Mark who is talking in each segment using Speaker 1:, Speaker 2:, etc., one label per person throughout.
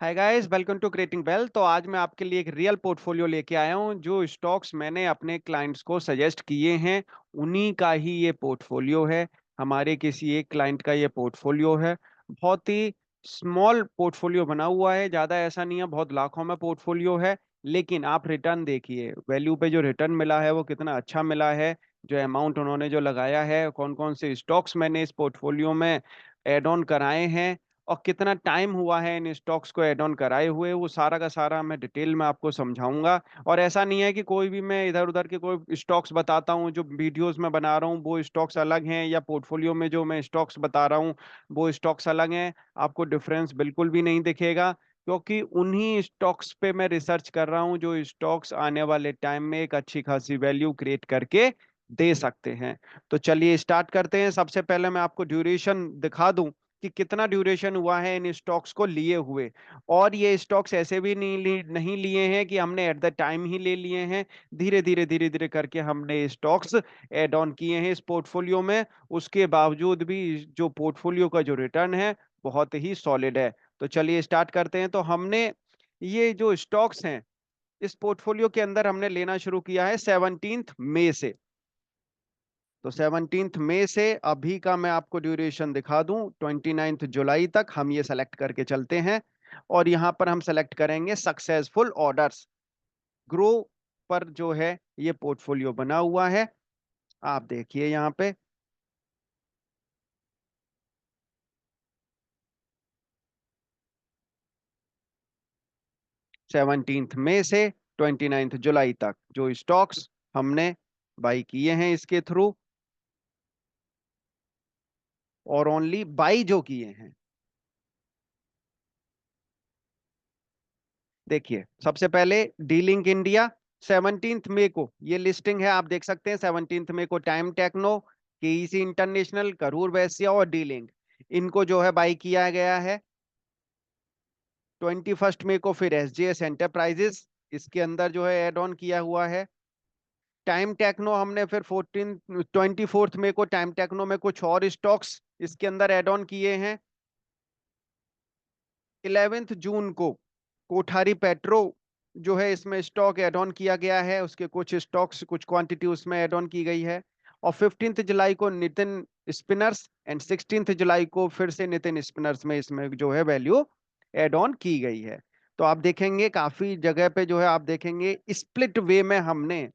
Speaker 1: Hi guys, welcome to creating wealth. तो आज मैं आपके लिए एक रियल पोर्टफोलियो लेके आया हूँ। जो स्टॉक्स मैंने अपने क्लाइंट्स को सजेस्ट किए हैं उन्हीं का ही ये पोर्टफोलियो है। हमारे किसी एक क्लाइंट का ये पोर्टफोलियो है। बहुत ही स्मॉल पोर्टफोलियो बना हुआ है, ज़्यादा ऐसा नहीं है, बहुत लाखों में पोर्टफोलियो है। लेकिन आप रिटर्न देखिए, वैल्यू पे जो रिटर्न मिला है वो कितना अच्छा मिला है। जो अमाउंट उन्होंने जो लगाया है, कौन कौन से स्टॉक्स मैंने इस पोर्टफोलियो में एड ऑन कराए हैं और कितना टाइम हुआ है इन स्टॉक्स को एड ऑन कराए हुए, वो सारा का सारा मैं डिटेल में आपको समझाऊंगा। और ऐसा नहीं है कि कोई भी मैं इधर उधर के कोई स्टॉक्स बताता हूँ, जो वीडियोस में बना रहा हूँ वो स्टॉक्स अलग हैं, या पोर्टफोलियो में जो मैं स्टॉक्स बता रहा हूँ वो स्टॉक्स अलग हैं। आपको डिफरेंस बिल्कुल भी नहीं दिखेगा, क्योंकि उन्हीं स्टॉक्स पे मैं रिसर्च कर रहा हूँ जो स्टॉक्स आने वाले टाइम में एक अच्छी खासी वैल्यू क्रिएट करके दे सकते हैं। तो चलिए स्टार्ट करते हैं। सबसे पहले मैं आपको ड्यूरेशन दिखा दूं कि कितना ड्यूरेशन हुआ है इन स्टॉक्स को लिए हुए। और ये स्टॉक्स ऐसे भी नहीं लिए हैं कि हमने एट द टाइम ही ले लिए हैं। धीरे धीरे करके हमने स्टॉक्स ऐड ऑन किए हैं इस पोर्टफोलियो में। उसके बावजूद भी जो पोर्टफोलियो का जो रिटर्न है बहुत ही सॉलिड है। तो चलिए स्टार्ट करते हैं। तो हमने ये जो स्टॉक्स हैं इस पोर्टफोलियो के अंदर हमने लेना शुरू किया है 17 मई से। तो 17 मई से अभी का मैं आपको ड्यूरेशन दिखा दूं, 29 जुलाई तक हम ये सेलेक्ट करके चलते हैं। और यहाँ पर हम सेलेक्ट करेंगे सक्सेसफुल ऑर्डर्स। ग्रो पर जो है ये पोर्टफोलियो बना हुआ है। आप देखिए यहाँ पे 17 मई से 29 जुलाई तक जो स्टॉक्स हमने बाई किए हैं इसके थ्रू, और ओनली बाई जो किए हैं। देखिए सबसे पहले डी लिंक इंडिया, 17 मई को ये लिस्टिंग है, आप देख सकते हैं। 17 मई को Time Techno, KEC International, Karur Vysya और डी लिंक, इनको जो है बाई किया गया है। 21 मई को फिर एसजीएस एंटरप्राइजेस, इसके अंदर जो है एड ऑन किया हुआ है। टाइम टेक्नो हमने फिर 24 मई को टाइम टेक्नो में कुछ और स्टॉक्स इसके अंदर एड ऑन किए हैं। 11 जून को कोठारी पेट्रो जो है इसमें स्टॉक एड ऑन किया गया है, उसके कुछ स्टॉक्स कुछ क्वांटिटी उसमें एड ऑन की गई है। और 15 जुलाई को नितिन स्पिनर्स एंड 16 जुलाई को फिर से नितिन स्पिनर्स में इसमें जो है वैल्यू एड ऑन की गई है। तो आप देखेंगे काफी जगह पे जो है आप देखेंगे स्प्लिट वे में हमने,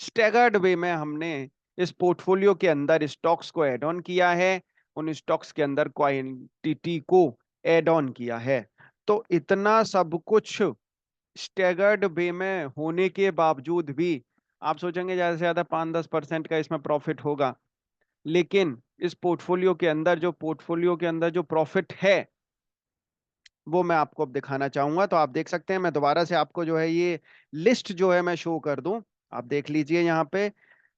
Speaker 1: स्टैगर्ड वे में हमने इस पोर्टफोलियो के अंदर स्टॉक्स को ऐड ऑन किया है, उन स्टॉक्स के अंदर क्वांटिटी को ऐड ऑन किया है। तो इतना सब कुछ स्टैगर्ड वे में होने के बावजूद भी आप सोचेंगे ज्यादा से ज्यादा 5-10% का इसमें प्रॉफिट होगा। लेकिन इस पोर्टफोलियो के अंदर जो प्रॉफिट है वो मैं आपको अब दिखाना चाहूंगा। तो आप देख सकते हैं, मैं दोबारा से आपको जो है ये लिस्ट जो है मैं शो कर दूं। आप देख लीजिए यहाँ पे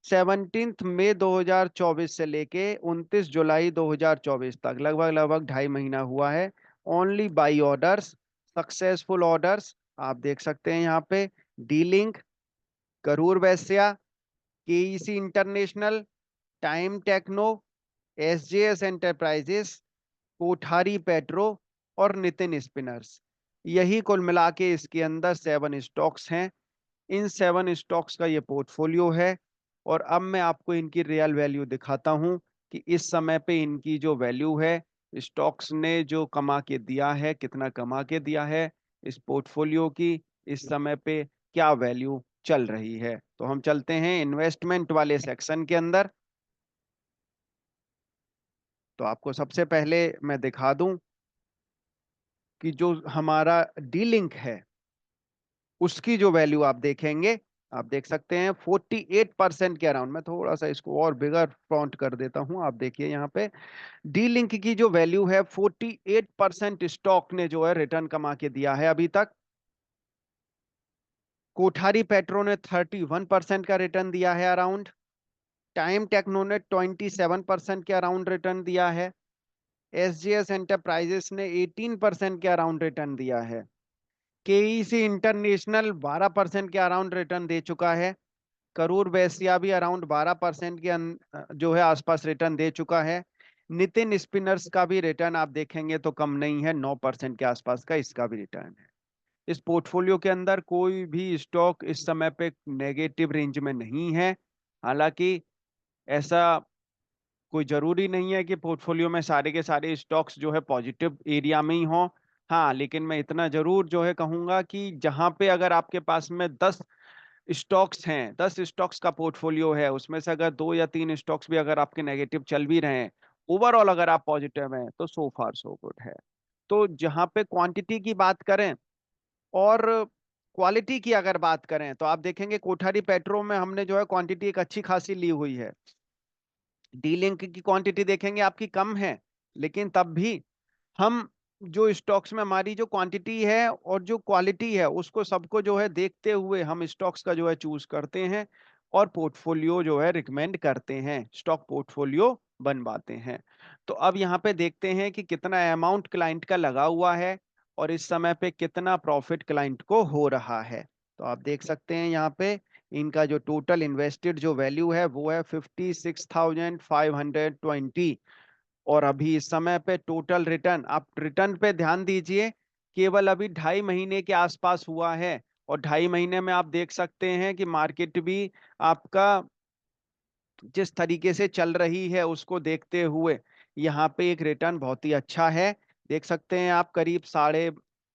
Speaker 1: 17 मई 2024 से लेके 29 जुलाई 2024 तक लगभग लगभग 2.5 महीना हुआ है। Only by orders, successful orders आप देख सकते हैं यहाँ पे। D Link, Karur Vysya, KEC International, Time Techno, SJS Enterprises, Kothari Petro और नितिन स्पिनर्स, यही कुल मिला के इसके अंदर 7 स्टॉक्स हैं। इन 7 स्टॉक्स का ये पोर्टफोलियो है। और अब मैं आपको इनकी रियल वैल्यू दिखाता हूं कि इस समय पे इनकी जो वैल्यू है, स्टॉक्स ने जो कमा के दिया है, कितना कमा के दिया है इस पोर्टफोलियो की, इस समय पे क्या वैल्यू चल रही है। तो हम चलते हैं इन्वेस्टमेंट वाले सेक्शन के अंदर। तो आपको सबसे पहले मैं दिखा दूं कि जो हमारा डी लिंक है उसकी जो वैल्यू आप देखेंगे, आप देख सकते हैं 48% के अराउंड। मैं थोड़ा सा इसको और बिगर फॉन्ट कर देता हूं, आप देखिए यहाँ पे डी लिंक की जो वैल्यू है 48% स्टॉक ने जो है रिटर्न कमा के दिया है अभी तक। कोठारी पेट्रो ने 31% का रिटर्न दिया है अराउंड। टाइम टेक्नो ने 27% के अराउंड रिटर्न दिया है। एसजीएस एंटरप्राइजेस ने 18% के अराउंड रिटर्न दिया है। केईसी इंटरनेशनल 12% के अराउंड रिटर्न दे चुका है। करूर वैश्या भी अराउंड 12% के जो है आसपास रिटर्न दे चुका है। नितिन स्पिनर्स का भी रिटर्न आप देखेंगे तो कम नहीं है, 9% के आसपास का इसका भी रिटर्न है। इस पोर्टफोलियो के अंदर कोई भी स्टॉक इस समय पे नेगेटिव रेंज में नहीं है। हालांकि ऐसा कोई जरूरी नहीं है कि पोर्टफोलियो में सारे के सारे स्टॉक्स जो है पॉजिटिव एरिया में ही हों। हाँ, लेकिन मैं इतना जरूर जो है कहूंगा कि जहां पे अगर आपके पास में 10 स्टॉक्स हैं, 10 स्टॉक्स का पोर्टफोलियो है, उसमें से अगर 2 या 3 स्टॉक्स भी अगर आपके नेगेटिव चल भी रहे हैं, ओवरऑल अगर आप पॉजिटिव हैं तो सो फार सो गुड है। तो जहां पे क्वांटिटी की बात करें और क्वालिटी की अगर बात करें तो आप देखेंगे कोठारी पेट्रो में हमने जो है क्वांटिटी एक अच्छी खासी ली हुई है। डी लिंक की क्वांटिटी देखेंगे आपकी कम है, लेकिन तब भी हम जो स्टॉक्स में हमारी जो क्वांटिटी है और जो क्वालिटी है उसको सबको जो है देखते हुए हम स्टॉक्स का जो है चूज करते हैं और पोर्टफोलियो जो है रिकमेंड करते हैं, स्टॉक पोर्टफोलियो बनवाते हैं। तो अब यहाँ पे देखते हैं कि कितना अमाउंट क्लाइंट का लगा हुआ है और इस समय पे कितना प्रॉफिट क्लाइंट को हो रहा है। तो आप देख सकते हैं यहाँ पे इनका जो टोटल इन्वेस्टेड जो वैल्यू है वो है 56,520। और अभी इस समय पे टोटल रिटर्न, आप रिटर्न पे ध्यान दीजिए, केवल अभी 2.5 महीने के आसपास हुआ है। और 2.5 महीने में आप देख सकते हैं कि मार्केट भी आपका जिस तरीके से चल रही है उसको देखते हुए यहाँ पे एक रिटर्न बहुत ही अच्छा है। देख सकते हैं आप करीब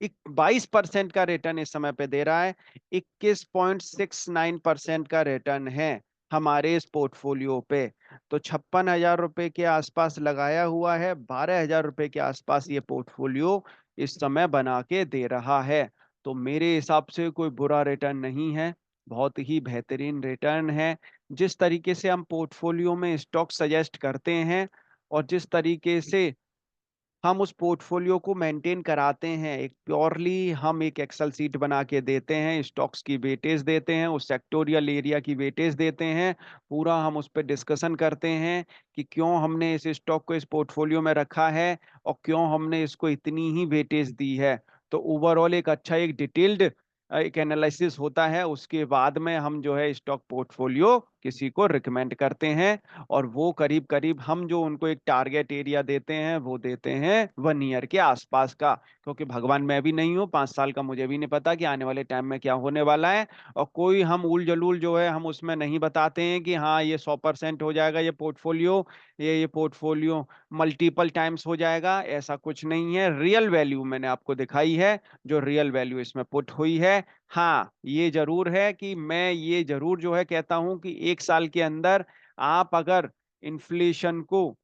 Speaker 1: 22% का रिटर्न इस समय पे दे रहा है। 21.69% का रिटर्न है हमारे इस पोर्टफोलियो पे। तो 56,000 रुपए के आसपास लगाया हुआ है, 12,000 रुपए के आसपास ये पोर्टफोलियो इस समय बना के दे रहा है। तो मेरे हिसाब से कोई बुरा रिटर्न नहीं है, बहुत ही बेहतरीन रिटर्न है। जिस तरीके से हम पोर्टफोलियो में स्टॉक सजेस्ट करते हैं और जिस तरीके से हम उस पोर्टफोलियो को मेंटेन कराते हैं, एक प्योरली हम एक एक्सेल सीट बना के देते हैं, स्टॉक्स की वेटेज देते हैं, उस सेक्टोरियल एरिया की वेटेज देते हैं, पूरा हम उस पर डिस्कशन करते हैं कि क्यों हमने इस स्टॉक को इस पोर्टफोलियो में रखा है और क्यों हमने इसको इतनी ही वेटेज दी है। तो ओवरऑल एक अच्छा एक डिटेल्ड एक एनालिसिस होता है, उसके बाद में हम जो है स्टॉक पोर्टफोलियो किसी को रिकमेंड करते हैं। और वो करीब करीब हम जो उनको एक टारगेट एरिया देते हैं वो देते हैं 1 ईयर के आसपास का, क्योंकि भगवान मैं भी नहीं हूँ, 5 साल का मुझे भी नहीं पता कि आने वाले टाइम में क्या होने वाला है। और कोई हम उल जलूल जो है हम उसमें नहीं बताते हैं कि हाँ ये 100% हो जाएगा ये पोर्टफोलियो, ये पोर्टफोलियो मल्टीपल टाइम्स हो जाएगा, ऐसा कुछ नहीं है। रियल वैल्यू मैंने आपको दिखाई है, जो रियल वैल्यू इसमें पुट हुई है। हाँ, ये जरूर है कि मैं ये जरूर जो है कहता हूं कि 1 साल के अंदर आप अगर इन्फ्लेशन को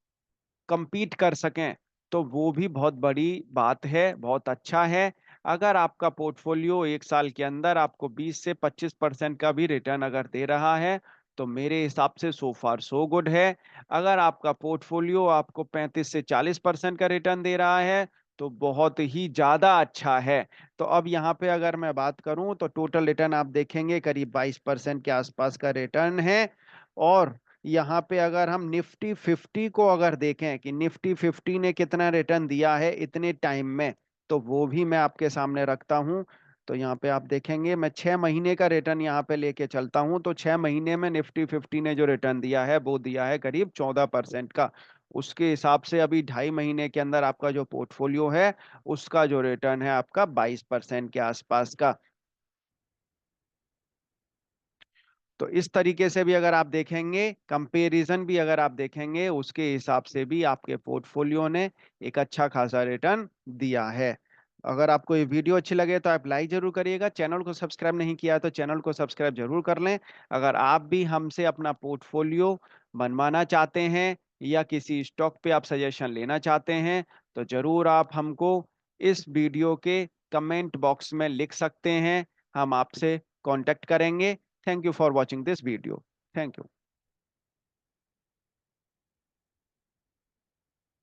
Speaker 1: compete कर सकें तो वो भी बहुत बड़ी बात है, बहुत अच्छा है। अगर आपका पोर्टफोलियो 1 साल के अंदर आपको 20 से 25% का भी रिटर्न अगर दे रहा है तो मेरे हिसाब से सो फार सो गुड है। अगर आपका पोर्टफोलियो आपको 35 से 40% का रिटर्न दे रहा है तो बहुत ही ज्यादा अच्छा है। तो अब यहाँ पे अगर मैं बात करूं तो टोटल रिटर्न आप देखेंगे करीब 22% के आसपास का रिटर्न है। और यहाँ पे अगर हम निफ्टी 50 को अगर देखें कि निफ्टी 50 ने कितना रिटर्न दिया है इतने टाइम में, तो वो भी मैं आपके सामने रखता हूँ। तो यहाँ पे आप देखेंगे मैं 6 महीने का रिटर्न यहाँ पे लेके चलता हूँ, तो 6 महीने में निफ्टी 50 ने जो रिटर्न दिया है वो दिया है करीब 14% का। उसके हिसाब से अभी 2.5 महीने के अंदर आपका जो पोर्टफोलियो है उसका जो रिटर्न है आपका 22% के आसपास का। तो इस तरीके से भी अगर आप देखेंगे, कंपैरिजन भी अगर आप देखेंगे, उसके हिसाब से भी आपके पोर्टफोलियो ने एक अच्छा खासा रिटर्न दिया है। अगर आपको ये वीडियो अच्छी लगे तो आप लाइक जरूर करिएगा, चैनल को सब्सक्राइब नहीं किया तो चैनल को सब्सक्राइब जरूर कर लें। अगर आप भी हमसे अपना पोर्टफोलियो बनवाना चाहते हैं या किसी स्टॉक पे आप सजेशन लेना चाहते हैं तो जरूर आप हमको इस वीडियो के कमेंट बॉक्स में लिख सकते हैं, हम आपसे कांटेक्ट करेंगे। Thank you for watching this video. Thank you.